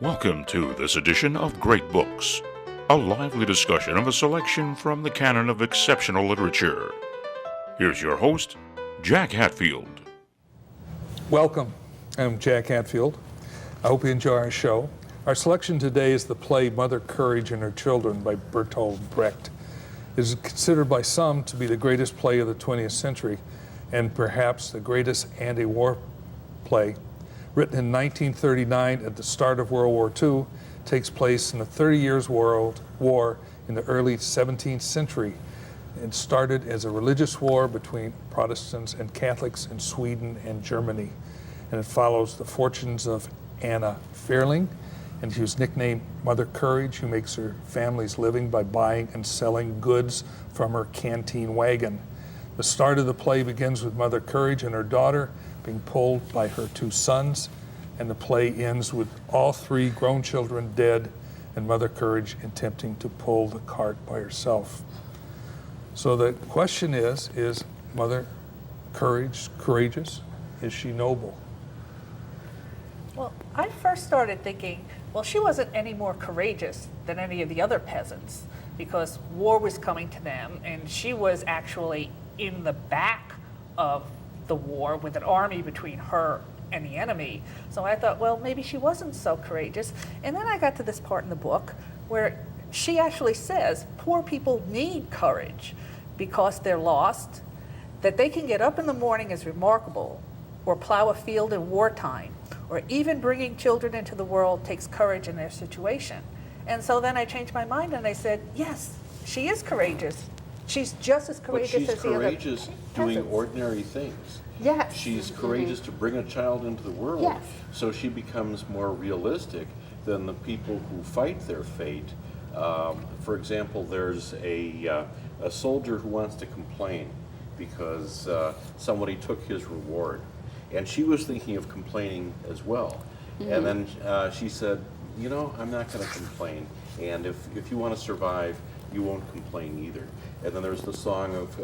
Welcome to this edition of Great Books, a lively discussion of a selection from the canon of exceptional literature. Here's your host, Jack Hatfield. Welcome. I'm Jack Hatfield. I hope you enjoy our show. Our selection today is the play Mother Courage and Her Children by Bertolt Brecht. It is considered by some to be the greatest play of the 20th century and perhaps the greatest anti-war play. Written in 1939 at the start of World War II, takes place in the 30 Years' War in the early 17th century. It started as a religious war between Protestants and Catholics in Sweden and Germany. And it follows the fortunes of Anna Fairling, and she was nicknamed Mother Courage, who makes her family's living by buying and selling goods from her canteen wagon. The start of the play begins with Mother Courage and her daughter being pulled by her two sons, and the play ends with all three grown children dead and Mother Courage attempting to pull the cart by herself. So the question is Mother Courage courageous? Is she noble? Well, I first started thinking, well, she wasn't any more courageous than any of the other peasants because war was coming to them, and she was actually in the back of the war with an army between her and the enemy. So I thought, well, maybe she wasn't so courageous. And then I got to this part in the book where she actually says poor people need courage because they're lost. That they can get up in the morning is remarkable, or plow a field in wartime, or even bringing children into the world takes courage in their situation. And so then I changed my mind and I said, yes, she is courageous. She's just as courageous as the other peasants. But she's courageous doing ordinary things. Yes. She's courageous to bring a child into the world. Yes. So she becomes more realistic than the people who fight their fate. For example, there's a soldier who wants to complain because somebody took his reward. And she was thinking of complaining as well. Mm-hmm. And then she said, you know, I'm not going to complain. And if you want to survive, you won't complain either. And then there's the song of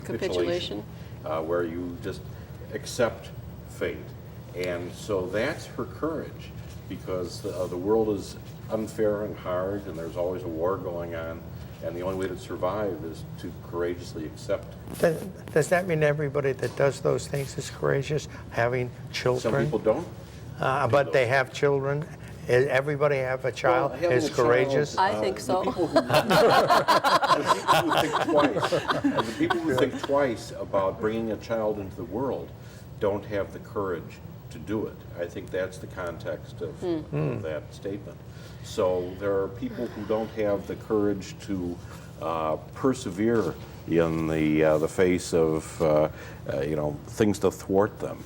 capitulation. Where you just accept fate. And so that's her courage, because the world is unfair and hard, and there's always a war going on, and the only way to survive is to courageously accept. Does that mean everybody that does those things is courageous, having children? Some people don't. But they have children. Everybody have a child is courageous? I think so. The people who think twice about bringing a child into the world don't have the courage to do it. I think that's the context of that statement. So there are people who don't have the courage to persevere in the face of things to thwart them.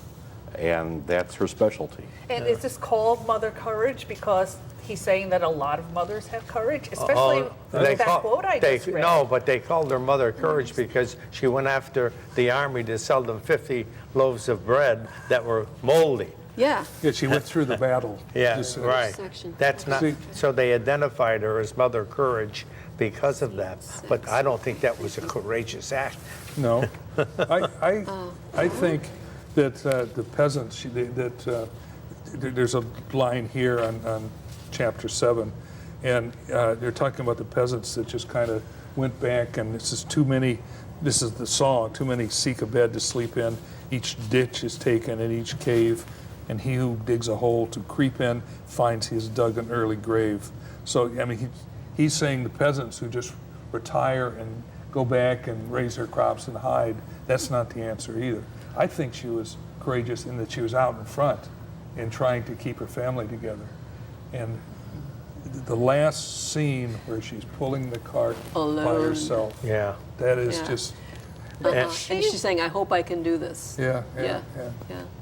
And that's her specialty. And is this called Mother Courage because he's saying that a lot of mothers have courage, especially with that quote I just read? No, but they called her Mother Courage because she went after the army to sell them 50 loaves of bread that were moldy. Yeah. Yeah, she went through the battle. Yeah, right. Section. That's not. So they identified her as Mother Courage because of that. But I don't think that was a courageous act. No. I think that the peasants, there's a line here on chapter 7, and they're talking about the peasants that just kind of went back, and this is the song, too many seek a bed to sleep in, each ditch is taken in each cave, and he who digs a hole to creep in finds he has dug an early grave. So, I mean, he's saying the peasants who just retire and go back and raise their crops and hide, that's not the answer either. I think she was courageous in that she was out in front and trying to keep her family together. And the last scene where she's pulling the cart Alone. by herself, that is just... And she's saying, I hope I can do this. Yeah.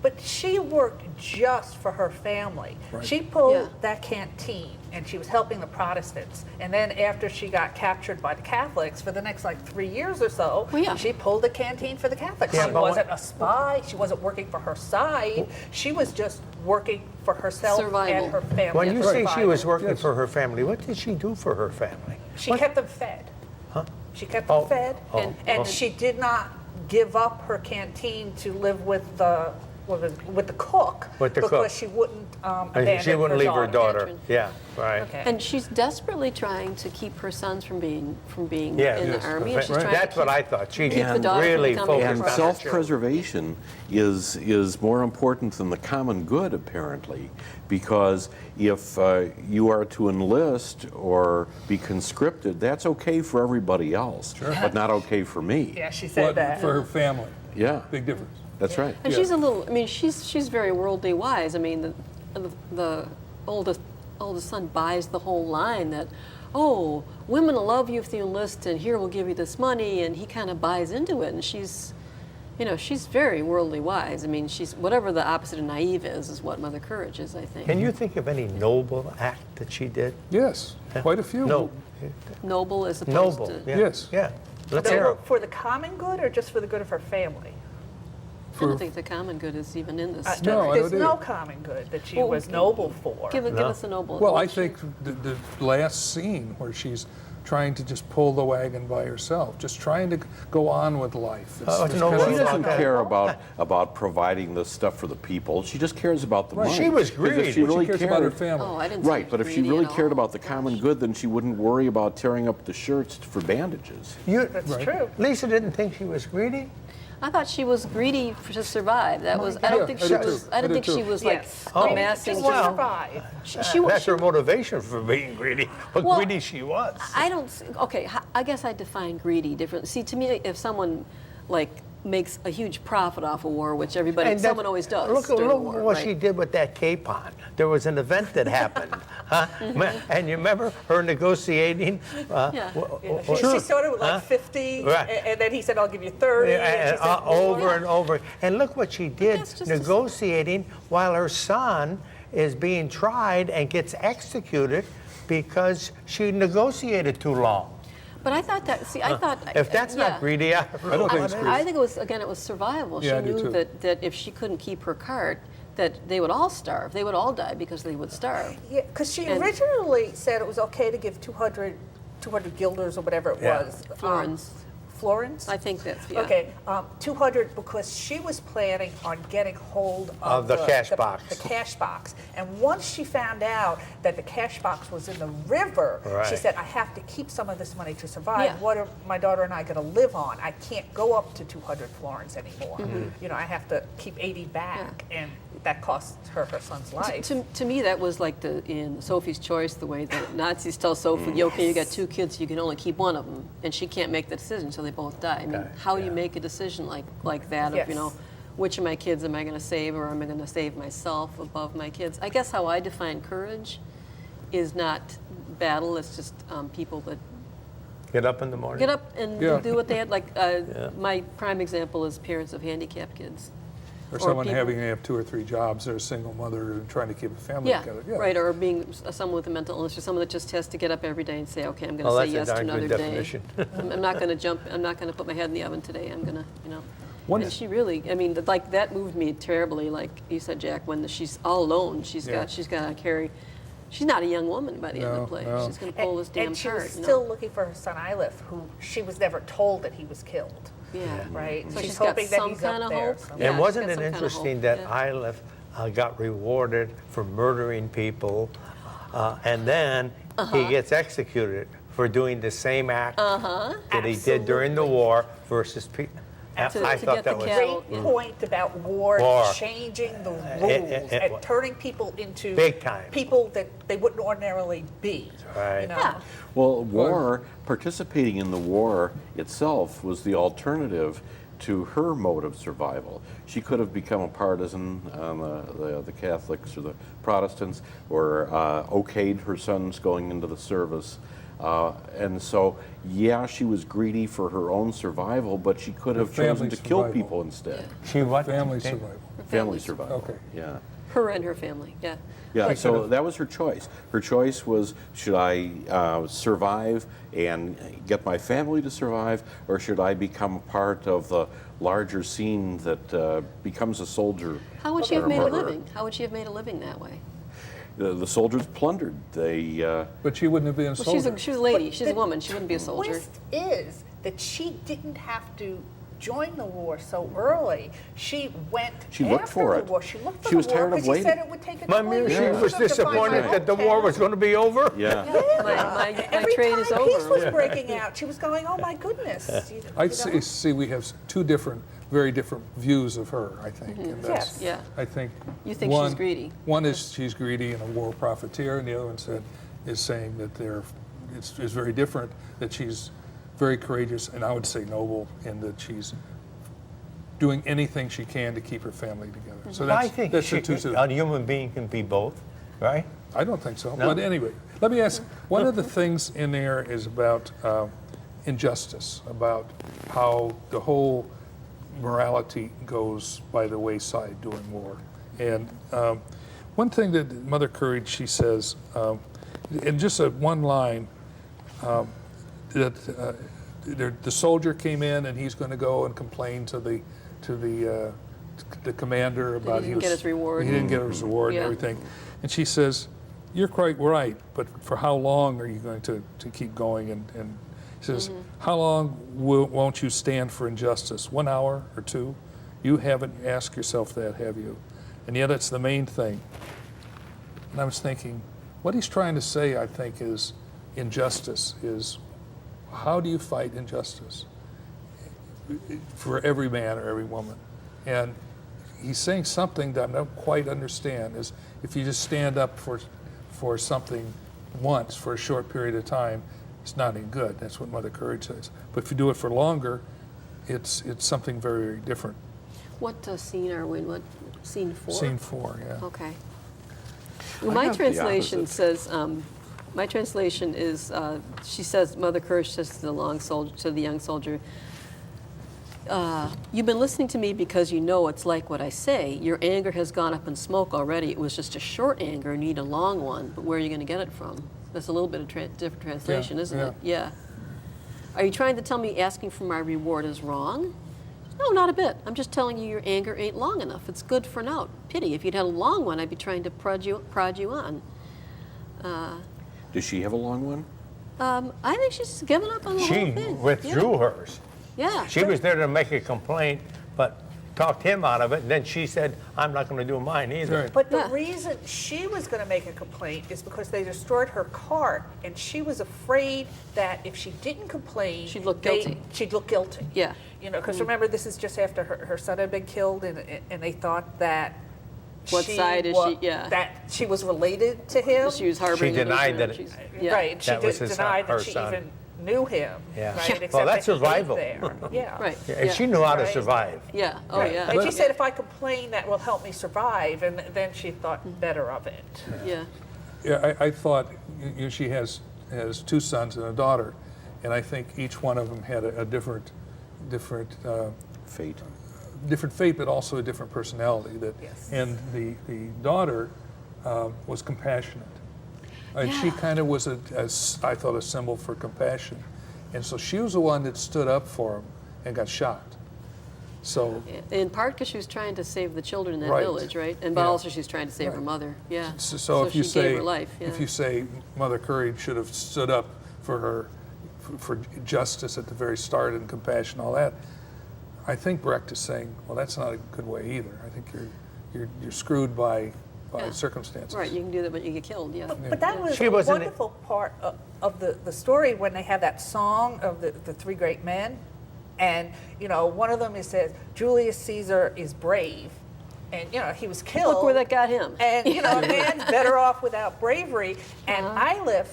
But she worked just for her family. Right. She pulled that canteen, and she was helping the Protestants. And then after she got captured by the Catholics for the next 3 years or so, she pulled the canteen for the Catholics. Yeah, She wasn't a spy. She wasn't working for her side. She was just working for herself Survival. and her family. When you say she Survival. was working for her family, what did she do for her family? She kept them fed. Huh? She kept them fed, and oh. she did not give up her canteen to live with the with the cook With the because cook. she wouldn't And abandon she wouldn't leave her daughter. Catherine. Yeah, right. Okay. And she's desperately trying to keep her sons from being Yeah, in yes, the army. And she's right. trying That's to what keep, I thought. She keep the daughter from really becoming a focused And on her prostitute. children. self-preservation is more important than the common good, apparently, because if you are to enlist or be conscripted, that's okay for everybody else, but not okay for me. Yeah, she said What, that. for her family. Yeah, Big difference. that's right. And Yeah. she's a little. I mean, she's very worldly wise. I mean, the oldest son buys the whole line that, oh, women will love you if you enlist, and here we'll give you this money, and he kind of buys into it. And she's very worldly wise. I mean, she's whatever the opposite of naive is what Mother Courage is, I think. Can you think of any noble act that she did? Yes, quite a few. No. Noble as opposed Noble. to. Yeah. Yes. Yeah. Let's hear 'em. For the common good or just for the good of her family? I don't think the common good is even in this story. No, I There's don't no either. common good that she Well, was noble for. Give us a noble. Well, I what's she- think the last scene where she's trying to just pull the wagon by herself, just trying to go on with life. Oh, just no, kind of She well, doesn't okay. care about providing the stuff for the people. She just cares about the Right. money. She was 'Cause greedy. If she really cares cared, about her family. Oh, I didn't. right, say but if she greedy really at cared all. about the common good, then she wouldn't worry about tearing up the shirts for bandages. That's Right. true. Lisa didn't think she was greedy? I thought she was greedy to survive. That was. I Yeah, don't think I she did was. too. I I didn't did think she too. was like Yes. amassing. Just Well, to survive. That's her motivation for being greedy. But Well, greedy she was. I don't. Okay, I guess I define greedy differently. See, to me, if someone like makes a huge profit off a war, which someone always does. Look, during look the war, what right? she did with that capon. There was an event that happened, huh? And you remember her negotiating? Yeah. She started with like 50, Right. and then he said, I'll give you 30. And she said, over "More." and over. And look what she did, that's just a- negotiating while her son is being tried and gets executed because she negotiated too long. But I thought that. See, I thought If that's yeah. not greedy, I don't know don't think what it's is. greedy. I think it was survival. Yeah, I She do knew too. that if she couldn't keep her cart, that they would all starve. They would all die because they would starve. Yeah, because she And- originally said it was okay to give 200 guilders or whatever it Yeah. was. Florins. Florins? I think that's yeah. Okay, 200 because she was planning on getting hold Of the cash box. The cash box. And once she found out that the cash box was in the river, she Right. said, I have to keep some of this money to survive. Yeah. What are my daughter and I going to live on? I can't go up to 200 florins anymore. Mm-hmm. You know, I have to keep 80 back. And that cost her son's life. To me, that was like in Sophie's Choice, the way the Nazis tell Sophie, okay, you got two kids, you can only keep one of them, and she can't make the decision, so they both die. I mean, Okay, how you yeah. make a decision like that Yes. of, which of my kids am I going to save, or am I going to save myself above my kids? I guess how I define courage is not battle, it's just people that Get up in the morning. get up and Yeah. do what they had. Like my prime example is parents of handicapped kids. Or someone people- having to have 2 or 3 jobs, or a single mother and trying to keep a family Yeah, together. right, or being someone with a mental illness, or someone that just has to get up every day and say, okay, I'm going to Oh, say that's yes a to darn another good day. definition. I'm not going to jump, I'm not going to put my head in the oven today, I'm going to, One- And she really, I mean, like that moved me terribly, like you said, Jack, when she's all alone, she's Yeah. got to carry, she's not a young woman by the end of No, the play. no. She's going to pull this damn and she cart. was still looking for her son Eilif, who she was never told that he was killed. Yeah. Right? So she's she's got hoping that some he's kind up of there. hope. somewhere. Yeah, And she's wasn't got it some kind of interesting hope, that yeah. Eilif got rewarded for murdering people, and then he gets executed for doing the same act that he did during the Absolutely. war versus people? I To thought get that the was cattle. Great point about war, War. changing the rules it and was. turning people into Big time. people that they wouldn't ordinarily be. Right. You know? Yeah. Well, participating in the war itself was the alternative to her mode of survival. She could have become a partisan on the Catholics or the Protestants, or okayed her sons going into the service. And so, yeah, she was greedy for her own survival, but she could have chosen family to kill survival. people instead. She what? Family survival. Family survival. Okay. Yeah. Her and her family, yeah. Yeah, so that was her choice. Her choice was, should I survive and get my family to survive, or should I become part of the larger scene that becomes a soldier? How would she or have made a murderer? living? How would she have made a living that way? The soldiers plundered. They But she wouldn't have been a Well, soldier. she's a lady. But She's a the woman. She wouldn't be a soldier. Twist is that she didn't have to join the war so early. She went She looked after for the it. war. She looked for She was the war tired of because she said waiting. it would take a I 20 mean, she years was for them to find disappointed her that the war hometown. was going to be over. Yeah. My Every train time is peace was over. breaking out, she was going, "Oh my goodness!" I you know? see we have two very different views of her, I think. And Yes. Yeah. I think You think she's greedy. One is she's greedy and a war profiteer, and the other one is saying that it's very different, that she's very courageous, and I would say noble, in that she's doing anything she can to keep her family together. So I think that's the two. a human being can be both, right? I don't think so. No? But anyway, let me ask, one of the things in there is about injustice, about how the whole morality goes by the wayside during war. And one thing that Mother Courage, she says, in just one line, that the soldier came in and he's going to go and complain to the commander about he didn't get his reward. He didn't get his reward Yeah. and everything. And she says, "You're quite right, but for how long are you going to keep going?" And she says, "How long won't you stand for injustice? 1 hour or 2? You haven't asked yourself that, have you? And yet it's the main thing." And I was thinking, what he's trying to say, I think, is injustice is, how do you fight injustice for every man or every woman? And he's saying something that I don't quite understand, is if you just stand up for something once for a short period of time, it's not any good. That's what Mother Courage says. But if you do it for longer, it's something very, very different. What scene are we in? What, scene 4? Scene 4, yeah. Okay. Well, my have the translation opposite. says, my translation is, she says, Mother Courage says to the young soldier, "You've been listening to me because you know it's like what I say. Your anger has gone up in smoke already. It was just a short anger. You need a long one. But where are you going to get it from?" That's a little bit of different translation, isn't it? Yeah. "Are you trying to tell me asking for my reward is wrong?" "No, not a bit. I'm just telling you your anger ain't long enough. It's good for now. Pity. If you'd had a long one, I'd be trying to prod you on." Does she have a long one? I think she's given up on the She whole thing. withdrew hers. Yeah. She was there to make a complaint, but talked him out of it, and then she said, "I'm not going to do mine either." Right. But the Yeah. reason she was going to make a complaint is because they destroyed her cart, and she was afraid that if she didn't complain, She'd look guilty. She'd look guilty. Yeah. You know, because remember, this is just after her son had been killed, and they thought that What side is she- yeah. that she was related to him. She was harboring She denied illusion. that She's- it- yeah. Right. She That was denied her that she son. even knew him. Yeah. Right? Yeah. Except Well, that's that he lived survival. there. Yeah. Right. Yeah, and Yeah. she knew how to Right. survive. Yeah. Oh, Right. yeah. And she said, if I complain, that will help me survive. And then she thought better of it. Yeah. Yeah, I thought, she has 2 sons and a daughter, and I think each one of them had a different Fate. fate, but also a different personality. Yes. And the daughter was compassionate, and she kind of was I thought, a symbol for compassion, and so she was the one that stood up for him and got shot. So In part because she was trying to save the children in that Right. village, right? And but Yeah. also she's trying to save her Right. mother. Yeah. So if you she say gave her life. Yeah. if you say Mother Courage should have stood up for her for justice at the very start and compassion, all that, I think Brecht is saying, well, that's not a good way either. I think you're screwed by Yeah. circumstances. Right. You can do that, but you get killed. Yeah. But that was She a wasn't- wonderful part of the story when they have that song of the 3 great men. And, one of them says, Julius Caesar is brave. And, he was killed. Look where that got him. And, a man's better off without bravery. And Eilif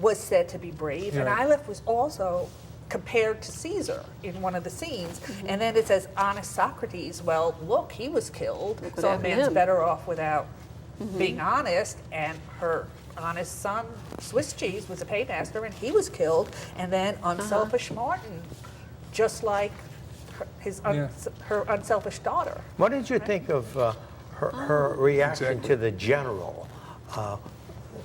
was said to be brave. And Yeah. Eilif was also compared to Caesar in one of the scenes. And then it says, honest Socrates, well, look, he was killed. Look what So a happened to man's him. better off without being honest. And her honest son, Swiss cheese, was a paymaster, and he was killed. And then unselfish Martin, just like her unselfish daughter. What did you think of her reaction to the general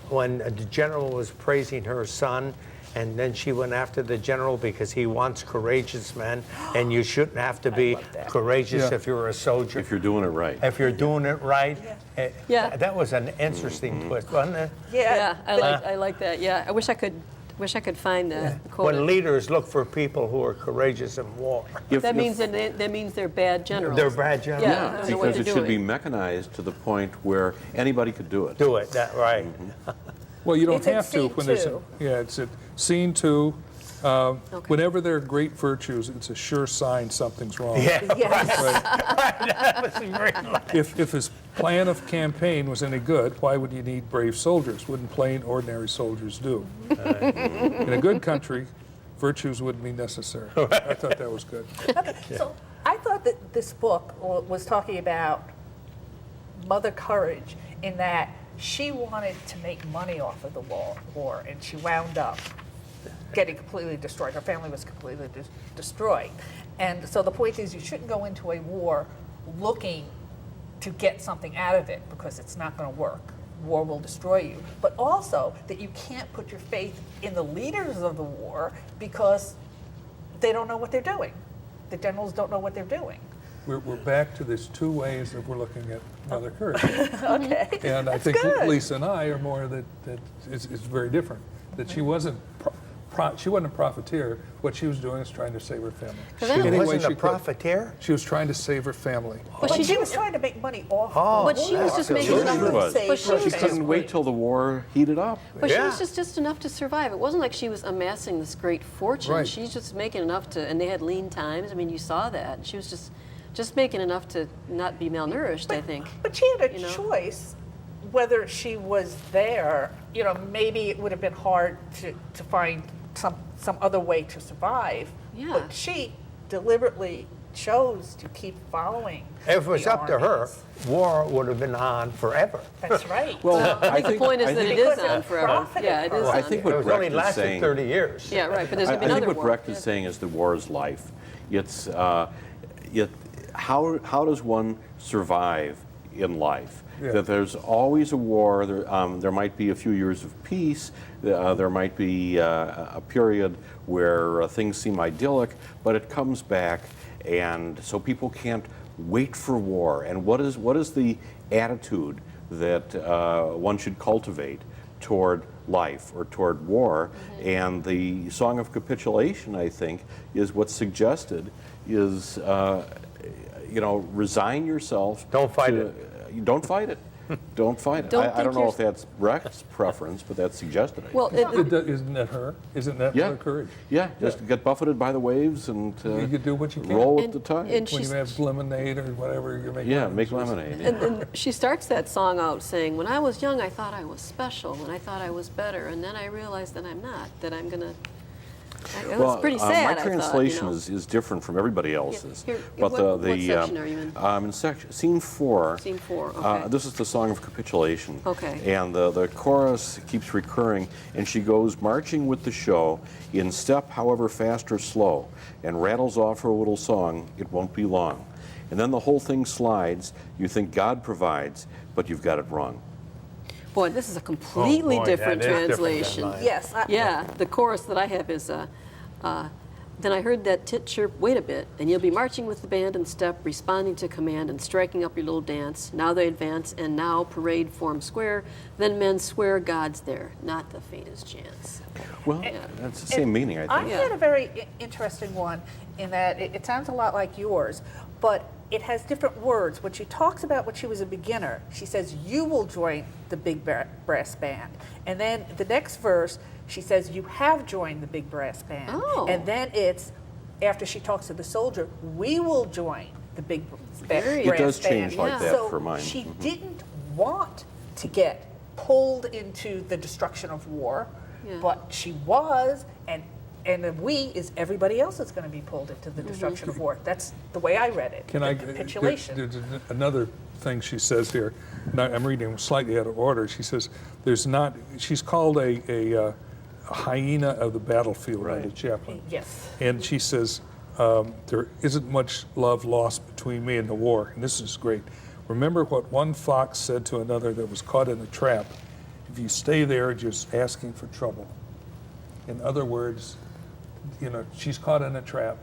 when the general was praising her son, and then she went after the general because he wants courageous men, and you shouldn't have to be love that. courageous Yeah. if you're a soldier. If you're doing it right. If you're doing it right. Yeah. That was an interesting twist, wasn't it? Yeah. Yeah. I like that. Yeah. I wish I could wish I could find the quote. When leaders look for people who are courageous in war. That means they're bad generals. They're bad generals. Yeah. Yeah, They know what because it they're should be doing. mechanized to the point where anybody could do it. Do it, that right. Well, you don't It's in have to scene when there's two. it's at scene 2. Whenever there are great virtues, it's a sure sign something's wrong. Yeah. Yes. That was a great line. If his plan of campaign was any good, why would you need brave soldiers? Wouldn't plain, ordinary soldiers do? In a good country, virtues wouldn't be necessary. I thought that was good. So I thought that this book was talking about Mother Courage in that she wanted to make money off of the war, and she wound up getting completely destroyed. Her family was completely destroyed. And so the point is, you shouldn't go into a war looking to get something out of it, because it's not going to work. War will destroy you. But also that you can't put your faith in the leaders of the war, because they don't know what they're doing. The generals don't know what they're doing. We're back to this 2 ways that we're looking at Mother Courage. Okay. And I That's think good. Lisa and I are more that it's very different. That she wasn't she wasn't a profiteer. What she was doing is trying to save her family. I She Any way wasn't she a could. profiteer? She was trying to save her family. But She she was trying to make money off Oh, But she was just making Sure enough. she was. But she her was She just- couldn't wait till the war heated up. But she Yeah. was just enough to survive. It wasn't like she was amassing this great fortune. Right. She's just making enough to, and they had lean times. I mean, you saw that. She was just making enough to not be malnourished, I think. But she had a You know? choice whether she was there. You know, maybe it would have been hard to find some other way to survive. Yeah. But she deliberately chose to keep following. If it was the up to her, armies. war would have been on forever. That's right. Well, I think the point is that it is Because it on forever. profited Yeah, it her. is Well, I on. think It what was Brecht only is lasted saying. 30 years. Yeah, right. But there's I gonna be think another what war. Brecht is saying is the war is life. It's how does one survive in life? Yeah. That there's always a war. There might be a few years of peace. There might be a period where things seem idyllic, but it comes back, and so people can't wait for war. And what is the attitude that one should cultivate toward life or toward war? And the Song of Capitulation, I think, is what's suggested is, resign yourself. Don't fight it. Don't fight it. Don't fight it. Don't I think don't know you're- if that's Brecht's preference, but that's suggested. I Well, think. Isn't that her? Isn't that Yeah. Mother Courage? Yeah, just get buffeted by the waves and You could do what you can. roll with And- the tide. and When she's- you have lemonade or whatever you're making. Yeah, make lemonade. yeah. And she starts that song out saying, "When I was young, I thought I was special, and I thought I was better, and then I realized that I'm not. That I'm gonna." It was pretty sad. my I thought, translation you know. is different from everybody else's. Here, but what section are you in? I'm in scene 4. Scene 4, okay. This is the Song of Capitulation. Okay. And the chorus keeps recurring, and she goes marching with the show in step, however fast or slow, and rattles off her little song. It won't be long. And then the whole thing slides. You think God provides, but you've got it wrong. Boy, this is a completely boy, different that is different than translation. mine. Yes. Yeah, the chorus that I have is, then I heard that tit chirp, wait a bit, and you'll be marching with the band in step, responding to command and striking up your little dance. Now they advance, and now parade form square. Then men swear God's there, not the faintest chance. Well, that's the same meaning, I I think. had a very interesting one in that it sounds a lot like yours, but it has different words. When she talks about when she was a beginner, she says, you will join the big brass band. And then the next verse, she says, you have joined the big brass band. Oh. And then it's, after she talks to the soldier, we will join the big brass band. It does change like Yeah. that So for mine. she didn't want to get pulled into the destruction of war, Yeah. but she was, and the we is everybody else that's going to be pulled into the destruction of war. That's the way I read it. Can the I? capitulation. There's another thing she says here, and I'm reading slightly out of order. She says there's not. She's called a hyena of the battlefield by the chaplain. Yes. And she says, there isn't much love lost between me and the war. And this is great. Remember what one fox said to another that was caught in a trap. If you stay there, just asking for trouble. In other words, she's caught in a trap.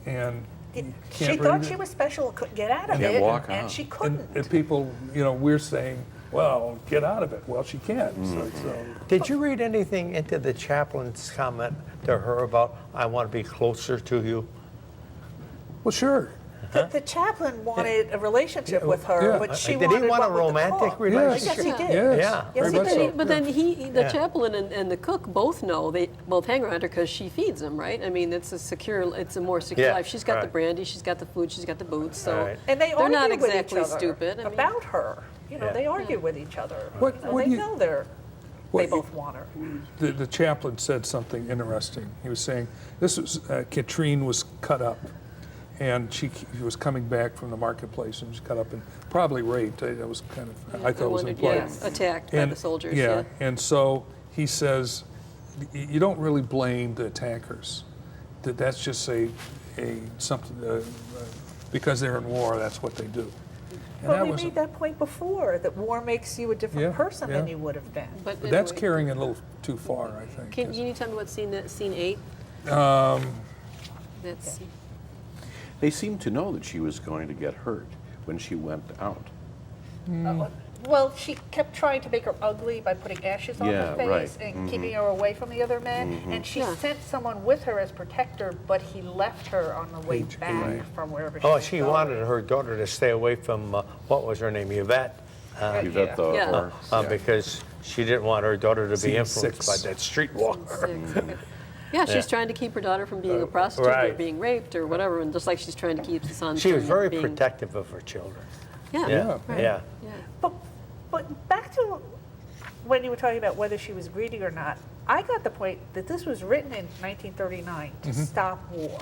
And you She can't thought really- she was special, couldn't get out of Can't it, walk and out. she couldn't. and people, we're saying, well, get out of it. Well, she can't. So, Did you read anything into the chaplain's comment to her about, I want to be closer to you? well, sure. The chaplain wanted a relationship with her, Yeah. but she Did he wanted want one a with the romantic cook. relationship? Yes, he did. Yes, Yeah. Yes, very he much did. so. But then the Yeah. chaplain and the cook both know, they both hang around her because she feeds them, right? I mean, it's a more secure Yeah, life. She's got the right. brandy, she's got the food, she's got the boots, so Right. And they they're not argue with each exactly other stupid. I mean, about her. You know, Yeah. they argue with each other. What- You know, what they do you- know they what- both want her. The chaplain said something interesting. He was saying this was Katrine was cut up, and she was coming back from the marketplace and was cut up and probably raped. It was kind of I thought it was wondered, implied. yeah, attacked by the soldiers. Yeah, and so he says you don't really blame the attackers. That's just a something because they're in war. That's what they do. And Well, that we was, made that point before, that war makes you a different Yeah, person than yeah. you would have been. But but that's anyway, carrying it a little too far, I think. Can you tell me what scene 8? That's They seemed to know that she was going to get hurt when she went out. Well, she kept trying to make her ugly by putting ashes on Yeah, her face right. and keeping her away from the other men. And she Yeah. sent someone with her as protector, but he left her on the way Page back 8. from wherever she Oh, was she going. wanted her daughter to stay away from, what was her name, Yvette? Yvette the Yeah. horse. Because she didn't want her daughter to be Scene influenced 6. by that streetwalker. 6. Yeah, she's Yeah. trying to keep her daughter from being a prostitute or right. being raped or whatever, and just like she's trying to keep the son She was from very being, protective of her children. Yeah, Yeah. right. Yeah. Yeah. But back to when you were talking about whether she was greedy or not, I got the point that this was written in 1939 to stop war,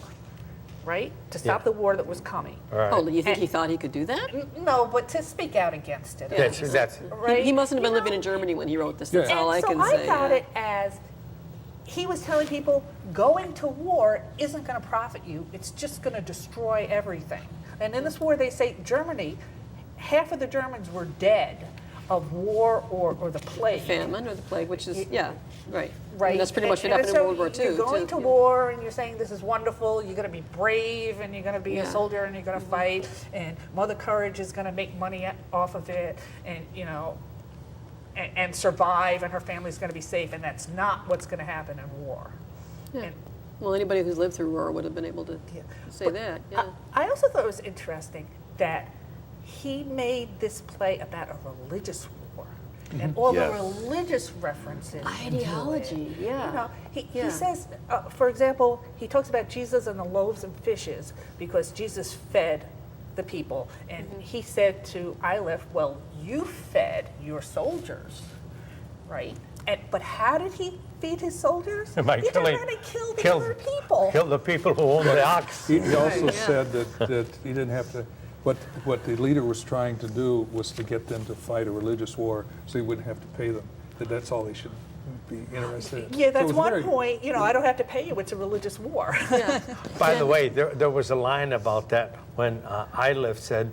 right? To stop Yeah. the war that was coming. All right. Oh, you think he And- thought he could do that? No, but to speak out against it. That's Right? He mustn't have been You living know? in Germany when he wrote this. That's Yeah. all I And so can I say. got yeah. it as he was telling people going to war isn't going to profit you, it's just going to destroy everything. And in this war, they say Germany, half of the Germans were dead of war or the plague. Famine or the plague, which is, yeah, right. Right. And that's pretty much what And happened in so World War II. You're going too. to war and you're saying this is wonderful, you're going to be brave and you're going to be Yeah. a soldier and you're going to fight and Mother Courage is going to make money off of it and, you know, and survive and her family's going to be safe, and that's not what's going to happen in war. Yeah. And Well, anybody who's lived through war would have been able to Yeah. say But that. Yeah. I also thought it was interesting that he made this play about a religious war and all Yes. the religious references. into it. Ideology, yeah. You know, he Yeah. says, for example, he talks about Jesus and the loaves and fishes because Jesus fed the people. And he said to Eilif, well, you fed your soldiers, right? But how did he feed his soldiers? By He killing- turned around and killed the killed- other people. Kill the people who own the ox. He also yeah. said that he didn't have to, what the leader was trying to do was to get them to fight a religious war so he wouldn't have to pay them. That's all they should be interested in. Yeah, So it that's was one very- point. You know, I don't have to pay you. It's a religious war. Yeah. By the way, there was a line about that when Eilif said,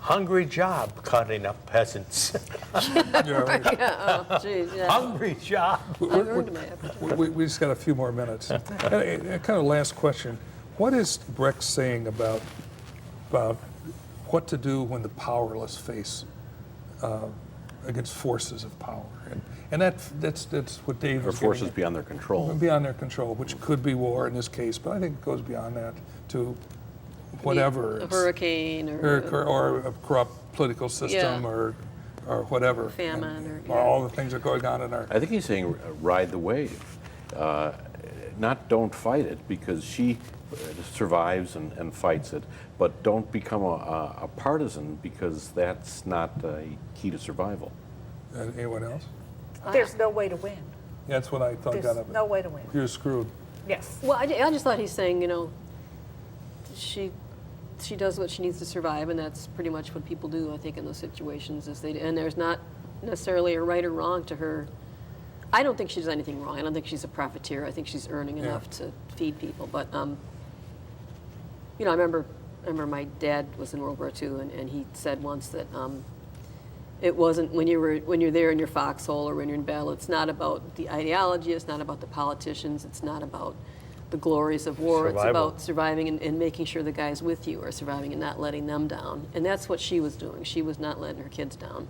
hungry job cutting up peasants. Yeah, right. Yeah, oh, geez, yeah. Hungry job. I earned my appetite. We just got a few more minutes. And kind of last question. What is Brecht saying about what to do when the powerless face against forces of power? And that's what Dave Or was forces getting at. beyond their control. Beyond their control, which could be war in this case, but I think it goes beyond that to whatever. A it's- hurricane or or a corrupt political system Yeah. or whatever. Famine And or- yeah. all the things that are going on in our. I think he's saying ride the wave, not don't fight it, because she survives and fights it, but don't become a partisan, because that's not a key to survival. Anyone else? There's no way to win. That's what I thought There's got of it. no way to win. You're screwed. Yes. Well, I just thought he's saying, you know, she does what she needs to survive, and that's pretty much what people do, I think, in those situations. And there's not necessarily a right or wrong to her. I don't think she does anything wrong. I don't think she's a profiteer. I think she's earning enough to feed people. But you know, I remember my dad was in World War II, and he said once that it wasn't when you're there in your foxhole or when you're in battle. It's not about the ideology. It's not about the politicians. It's not about the glories of war. It's Survival. about surviving and making sure the guys with you are surviving and not letting them down. And that's what she was doing. She was not letting her kids down.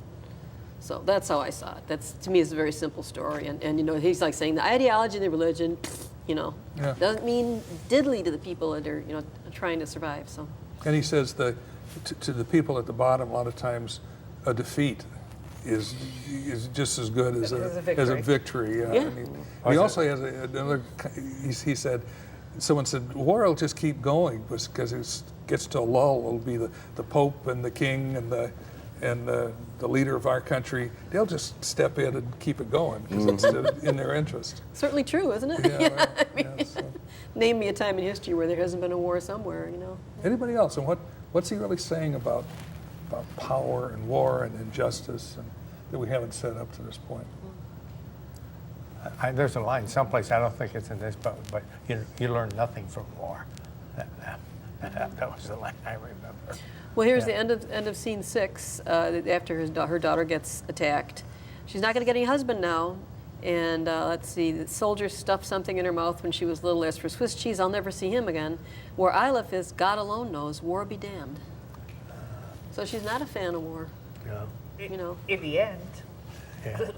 So that's how I saw it. That's, to me, it's a very simple story. And you know, he's like saying the ideology and the religion, you know, Yeah. doesn't mean diddly to the people that are, you know, trying to survive. So. And he says to the people at the bottom, a lot of times, a defeat is just as good as a victory. Yeah. And he also has another. He said, someone said, war will just keep going because it gets to a lull. It'll be the Pope and the King and the leader of our country. They'll just step in and keep it going because it's in their interest. Certainly true, isn't it? Yeah, right. I mean, Yeah, so. name me a time in history where there hasn't been a war somewhere, you know. Anybody else? And what's he really saying about power and war and injustice and that we haven't said up to this point? There's a line someplace, I don't think it's in this, but you learn nothing from war. That was the line I remember. Well, here's the end of scene 6. After her daughter gets attacked, she's not going to get any husband now. And let's see, the soldier stuffed something in her mouth when she was little. As for Swiss cheese, I'll never see him again. Where I live is, God alone knows, war be damned. So she's not a fan of war. Yeah. You know. In the end. Yeah.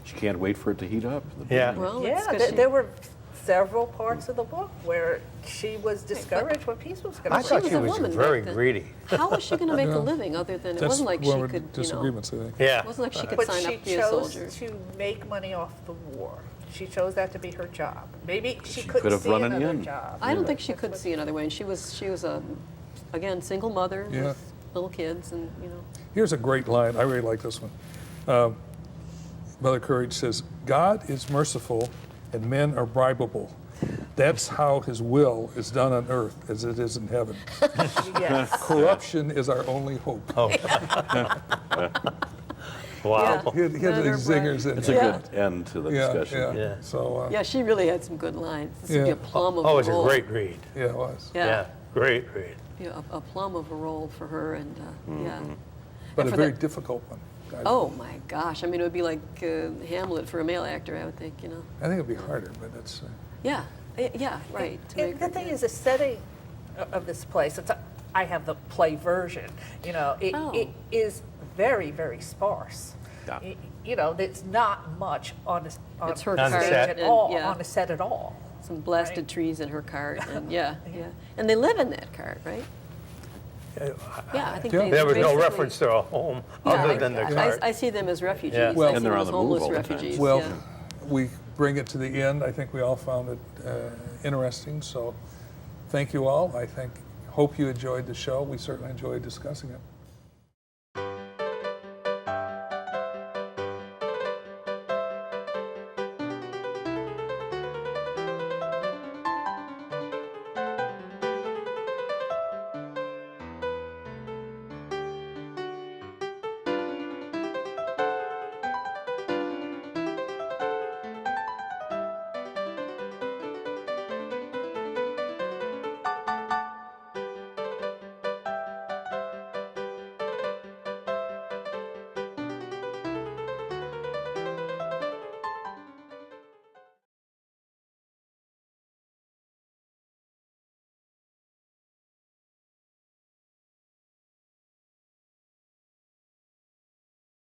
She can't wait for it to heat up. Yeah. Well, it's Yeah, 'cause she- there were several parts of the book where she was discouraged when peace was going I to thought was she a was woman very back then. greedy. How was she going to make Yeah. a living other than, it That's wasn't like one she of the could, you know, disagreements, I think. Yeah. it wasn't like she could But sign she up to be a chose soldier. to make money off the war. She chose that to be her job. Maybe she She couldn't could have see run an another inn. job. I don't think she could see another way. And she was a, again, single mother Yeah. with little kids, and you know. Here's a great line. I really like this one. Mother Courage says, God is merciful and men are bribable. That's how his will is done on earth as it is in heaven. Yes. Corruption is our only hope. Oh. Wow. Yeah. He had Men are these zingers in It's a there. good end to the Yeah, discussion. yeah. Yeah. So, Yeah, she really had some good lines. This would be Yeah. a plum of Oh, a it's a role. great read. yeah, it was. Yeah, Great read. yeah, a plum of a role for her, and yeah. But And a for very the- difficult one. Oh my gosh! I mean, it would be like Hamlet for a male actor, I would think. You know. I think it'd be harder, but it's. Yeah, yeah, right. to And make the her- thing is, the setting of this place, I have the play version, you know, Oh. it is very, very sparse. Yeah. You know, there's not much on the It's her stage cart at and- all, yeah. on the set at all. some blasted Right. trees in her cart, and yeah, and they live in that cart, right? Yeah, I think Yeah. they There was no basically- reference to a home Yeah, other than the cart. I see them as refugees. Yeah. Well- I see And they're them on as the move homeless all the time. refugees. Well, yeah. we bring it to the end. I think we all found it interesting. So thank you all. Hope you enjoyed the show. We certainly enjoyed discussing it.